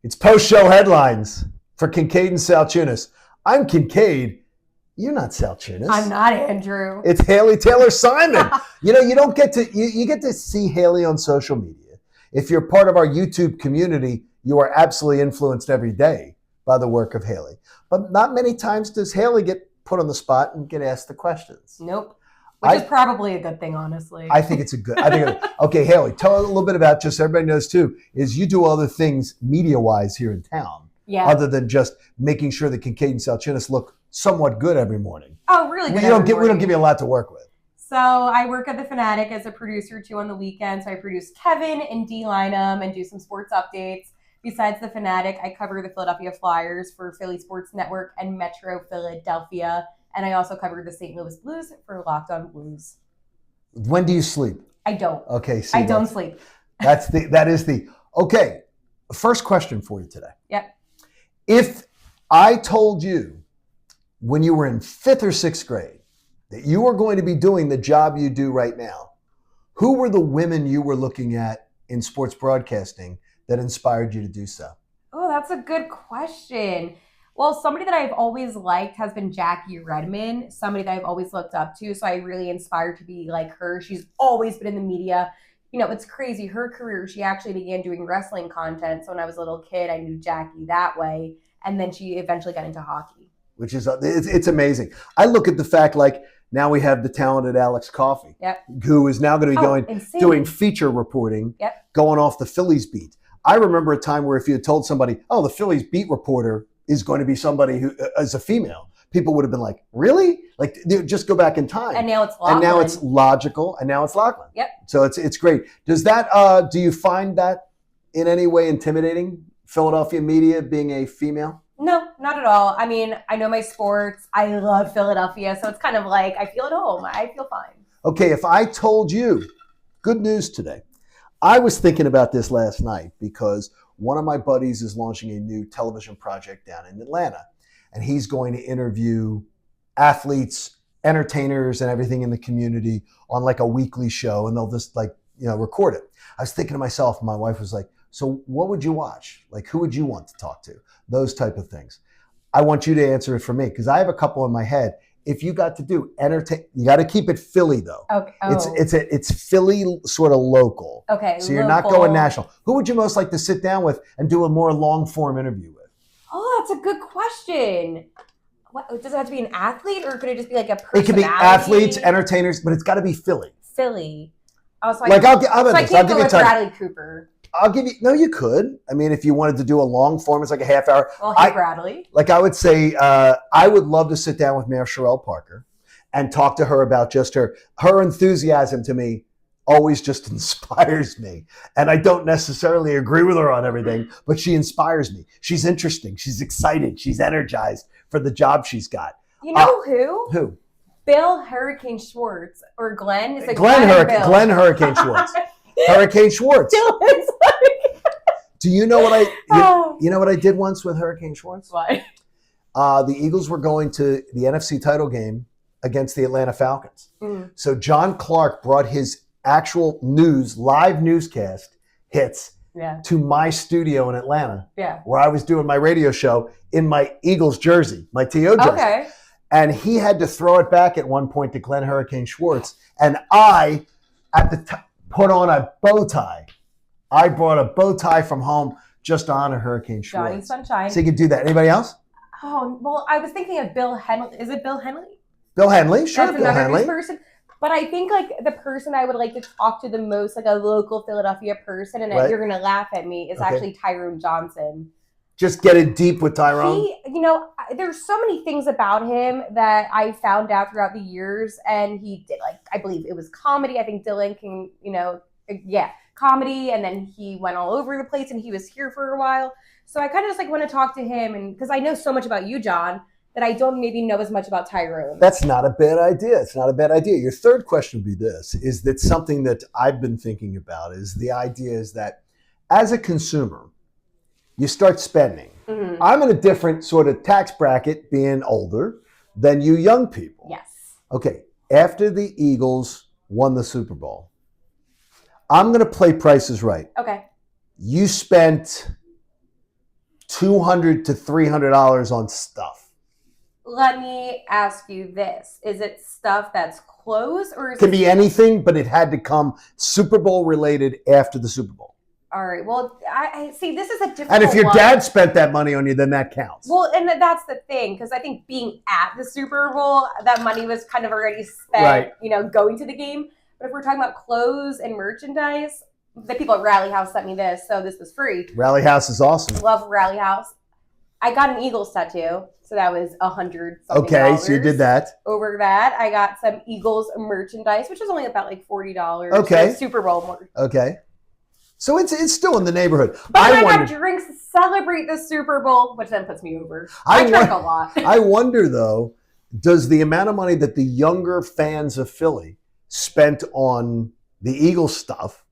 It's post-show headlines for Kincaid and Salchunas. I'm Kincaid. You're not Salchunas. I'm not Andrew. It's Haley Taylor Simon. You don't get to you get to see Haley on social media. If you're part of our YouTube community, you are absolutely influenced every day by the work of Haley. But not many times does Haley get put on the spot and get asked the questions. Nope. Which is probably a good thing, honestly. I think it's a good. Okay, Haley, tell a little bit about, just so everybody knows too, is you do other things media-wise here in town, other than just making sure that Kincaid and Salchunas look somewhat good every morning. Oh, really good. We don't give you a lot to work with. So I work at The Fanatic as a producer too on the weekends. So I produce Kevin and D Lineham and do some sports updates. Besides The Fanatic, I cover the Philadelphia Flyers for Philly Sports Network and Metro Philadelphia. And I also cover the St. Louis Blues for Locked On Blues. When do you sleep? I don't. Okay. I don't sleep. Okay. First question for you today. Yep. If I told you when you were in 5th or 6th grade that you were going to be doing the job you do right now, who were the women you were looking at in sports broadcasting that inspired you to do so? Oh, that's a good question. Well, somebody that I've always liked has been Jackie Redmond, somebody that I've always looked up to. So I really inspired to be like her. She's always been in the media. It's crazy. Her career, she actually began doing wrestling content. So when I was a little kid, I knew Jackie that way. And then she eventually got into hockey. Which is, it's amazing. I look at the fact, like, now we have the talented Alex Coffey, who is now going to be doing feature reporting, going off the Phillies beat. I remember a time where if you had told somebody, oh, the Phillies beat reporter is going to be somebody who is a female, people would have been like, really? Like, just go back in time. And now it's Lachlan. And now it's logical, and now it's Lachlan. Yep. So it's great. Does that, do you find that in any way intimidating, Philadelphia media being a female? No, not at all. I mean, I know my sports. I love Philadelphia. So it's kind of like I feel at home. I feel fine. Okay, if I told you, good news today. I was thinking about this last night because one of my buddies is launching a new television project down in Atlanta. And he's going to interview athletes, entertainers, and everything in the community on like a weekly show. And they'll just record it. I was thinking to myself, my wife was like, so what would you watch? Like, who would you want to talk to? Those type of things. I want you to answer it for me because I have a couple in my head. If you got to do entertain, you got to keep it Philly though. Okay. It's Philly sort of local. Okay. So you're not going national. Who would you most like to sit down with and do a more long form interview with? Oh, that's a good question. What, does it have to be an athlete or could it just be like a personality? It could be athletes, entertainers, but it's got to be Philly. Philly. Oh, so I can't go with Bradley Cooper. No, you could. I mean, if you wanted to do a long form, it's like a half hour. Well, hey, Bradley. Like I would say, I would love to sit down with Mayor Sherelle Parker and talk to her about just her enthusiasm to me always just inspires me. And I don't necessarily agree with her on everything, but she inspires me. She's interesting. She's excited. She's energized for the job she's got. You know who? Who? Bill Hurricane Schwartz or Glenn? Is it Glenn Hurricane Schwartz. Hurricane Schwartz. Do you know what I did once with Hurricane Schwartz? What? The Eagles were going to the NFC title game against the Atlanta Falcons. Mm. So John Clark brought his actual live newscast hits to my studio in Atlanta, where I was doing my radio show in my Eagles jersey, my TO jersey. Okay. And he had to throw it back at one point to Glenn Hurricane Schwartz. And I, at the time, put on a bow tie. I brought a bow tie from home just to honor Hurricane Schwartz. Johnny Sunshine. So you could do that. Anybody else? Oh, well, I was thinking of Bill Henley. Is it Bill Henley? Bill Henley, sure. That's Bill Henley. Person. But I think like the person I would like to talk to the most, like a local Philadelphia person, and you're going to laugh at me, is actually Tyrone Johnson. Just get it deep with Tyrone. There's so many things about him that I found out throughout the years, and he did I believe it was comedy. I think Dylan can, comedy, and then he went all over the place, and he was here for a while. So I kind of just want to talk to him, and because I know so much about you, John, that I don't maybe know as much about Tyrone. That's not a bad idea. It's not a bad idea. Your third question would be this: is that something that I've been thinking about? Is the idea is that as a consumer, you start spending. Mm-hmm. I'm in a different sort of tax bracket, being older than you young people. Yes. Okay. After the Eagles won the Super Bowl, I'm going to play Price is Right. Okay. You spent $200 to $300 on stuff. Let me ask you this. Is it stuff that's clothes or is It can it... be anything, but it had to come Super Bowl related after the Super Bowl. All right. Well, I see. This is a different. And if your dad spent that money on you, then that counts. Well, and that's the thing, because I think being at the Super Bowl, that money was kind of already spent, Right. Going to the game. But if we're talking about clothes and merchandise, the people at Rally House sent me this, so this was free. Rally House is awesome. Love Rally House. I got an Eagles tattoo, so that was $100 something. Okay, so you did that. Over that, I got some Eagles merchandise, which was only about like $40. Okay. So Super Bowl more. Okay. So it's still in the neighborhood. But I got drinks to celebrate the Super Bowl, which then puts me over. I drank a lot. I wonder, though, does the amount of money that the younger fans of Philly spent on the Eagles stuff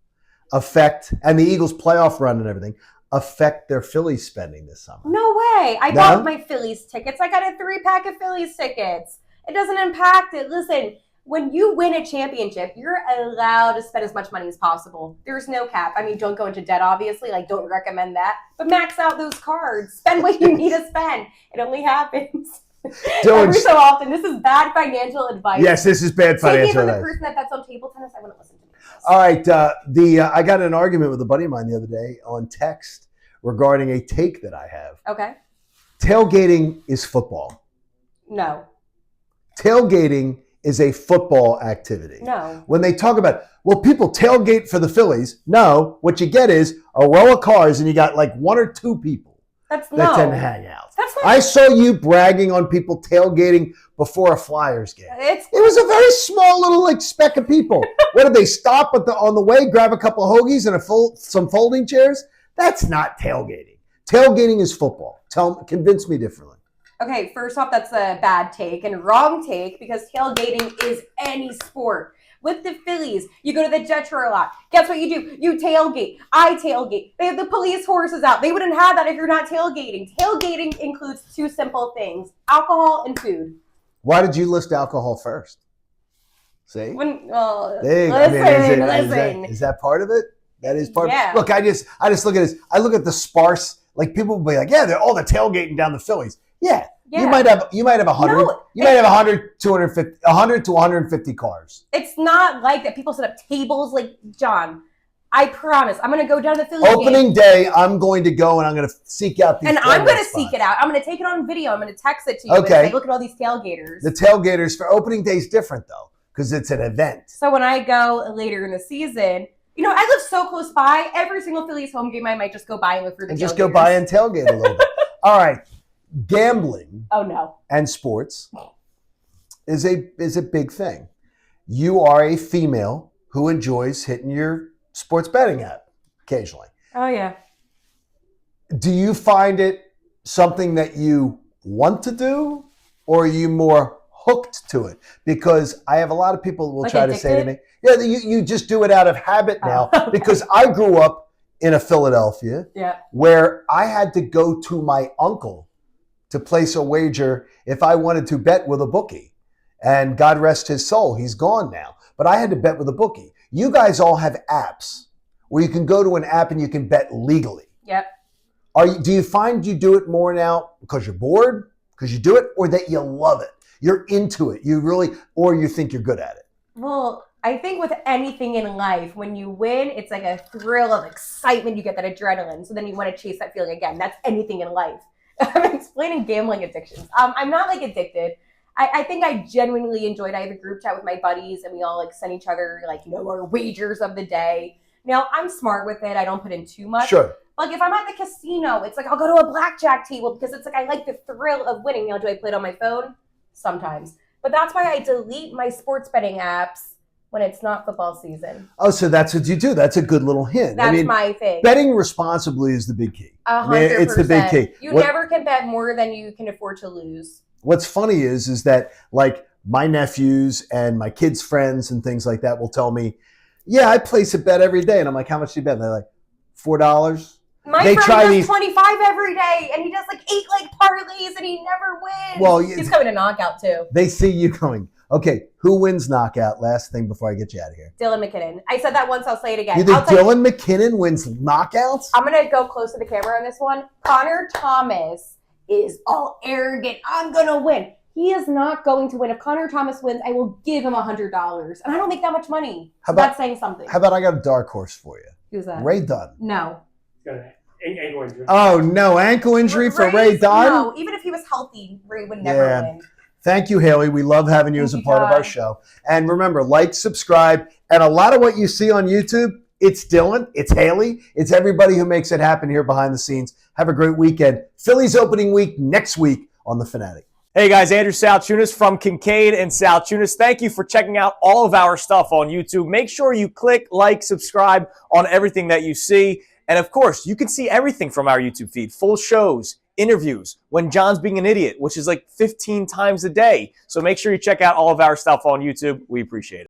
affect, and the Eagles playoff run and everything, affect their Philly spending this summer? No way. I bought my Phillies tickets. I got a 3-pack of Phillies tickets. It doesn't impact it. Listen, when you win a championship, you're allowed to spend as much money as possible. There's no cap. I mean, don't go into debt, obviously. Like, don't recommend that. But max out those cards. Spend what you need to spend. It only happens every so often. This is bad financial advice. Yes, this is bad financial advice. Take it from the person that bets on table tennis. I wouldn't listen to this. All right. I got in an argument with a buddy of mine the other day on text regarding a take that I have. Okay. Tailgating is football. No. Tailgating is a football activity. No. When they talk about, well, people tailgate for the Phillies. No, what you get is a row of cars and you got like 1 or 2 people that tend to hang out. That's not. I saw you bragging on people tailgating before a Flyers game. It was a very small little like speck of people. What did they stop on the way, grab a couple of hoagies and some folding chairs? That's not tailgating. Tailgating is football. Convince me differently. Okay, first off, that's a bad take and wrong take because tailgating is any sport. With the Phillies, you go to the Jetro a lot. Guess what you do? You tailgate. I tailgate. They have the police horses out. They wouldn't have that if you're not tailgating. Tailgating includes 2 simple things: alcohol and food. Why did you list alcohol first? See? Listen. Is that part of it? That is part Yeah. of it. Look, I just look at this. I look at the sparse, like people will be like, yeah, they're all the tailgating down the Phillies. Yeah. You might have 100. No, you might have 100, 250, 100 to 150 cars. It's not like that. People set up tables. Like, John, I promise, I'm going to go down to the Phillies Opening day, I'm going to go and I'm going to seek out these. And I'm going to seek it out. I'm going to take it on video. I'm going to text it to you. Okay. And say, look at all these tailgaters. The tailgaters for opening day is different though, because it's an event. So when I go later in the season, I live so close by. Every single Phillies home game, I might just go by and look for the and just go by and tailgate a little bit. All right. Gambling and sports is a big thing. You are a female who enjoys hitting your sports betting app occasionally. Oh, yeah. Do you find it something that you want to do, or are you more hooked to it? Because I have a lot of people who will try to say to me, yeah, you just do it out of habit now. Okay. Because I grew up in a Philadelphia where I had to go to my uncle to place a wager if I wanted to bet with a bookie. And God rest his soul, he's gone now. But I had to bet with a bookie. You guys all have apps where you can go to an app and you can bet legally. Yep. Do you find you do it more now because you're bored, because you do it, or that you love it? You're into it. Or you think you're good at it? Well, I think with anything in life, when you win, it's like a thrill of excitement. You get that adrenaline. So then you want to chase that feeling again. That's anything in life. I'm explaining gambling addictions. I'm not like addicted. I think I genuinely enjoyed. I have a group chat with my buddies and we all like send each other our wagers of the day. Now I'm smart with it. I don't put in too much. Sure. Like if I'm at the casino, it's like I'll go to a blackjack table because it's like I like the thrill of winning. Do I play it on my phone? Sometimes. But that's why I delete my sports betting apps when it's not football season. Oh, so that's what you do. That's a good little hint. That's my thing. Betting responsibly is the big key. 100%. It's the big key. You never can bet more than you can afford to lose. What's funny is that like my nephews and my kids' friends and things like that will tell me, yeah, I place a bet every day. And I'm like, how much do you bet? And they're like, $4. My friend does 25 every day, and he does like 8 leg parlays, and he never wins. Well, he's coming to knockout too. They see you going, Okay, who wins knockout? Last thing before I get you out of here. Dylan McKinnon. I said that once. I'll say it again. You think Dylan McKinnon wins knockouts? I'm going to go close to the camera on this one. Connor Thomas is all arrogant. I'm going to win. He is not going to win. If Connor Thomas wins, I will give him $100. And I don't make that much money. So that's saying something. How about I got a dark horse for you? Who's that? Ray Dunn. No. Ankle injury. Oh, no. Ankle injury for Ray Dunn? No. Even if he was healthy, Ray would never win. Thank you, Haley. We love having you as a part of our show. And remember, like, subscribe. And a lot of what you see on YouTube, it's Dylan, it's Haley, it's everybody who makes it happen here behind the scenes. Have a great weekend. Phillies opening week next week on The Fanatic. Hey guys, Andrew Salchunas from Kincaid and Salchunas. Thank you for checking out all of our stuff on YouTube. Make sure you click, like, subscribe on everything that you see. And of course, you can see everything from our YouTube feed. Full shows, interviews, when John's being an idiot, which is like 15 times a day. So make sure you check out all of our stuff on YouTube. We appreciate it.